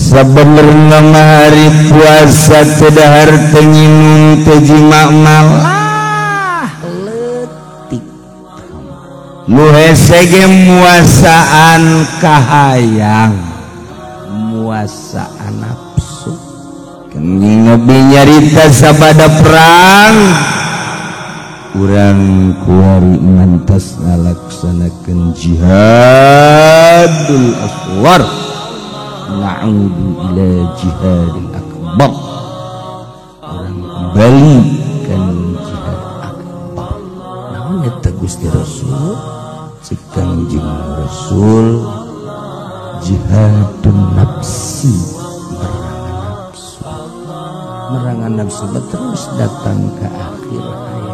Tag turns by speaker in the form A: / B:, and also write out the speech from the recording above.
A: Sabenerna mah hari puasa teu dahar teu nginum teu jima malah leutik nu hese ge muasaan kahayang muasaan nafsu kenging Nabi nyarita sabada perang urang kuari mantas ngalaksanakeun jihadul aswar na'udu ila jihadil akbar orang kembali kan jihad akbar naon eta Gusti Rasul cik Kangjeng Rasul jihadun nafsi merangan nafsu terus datang ke akhir hayat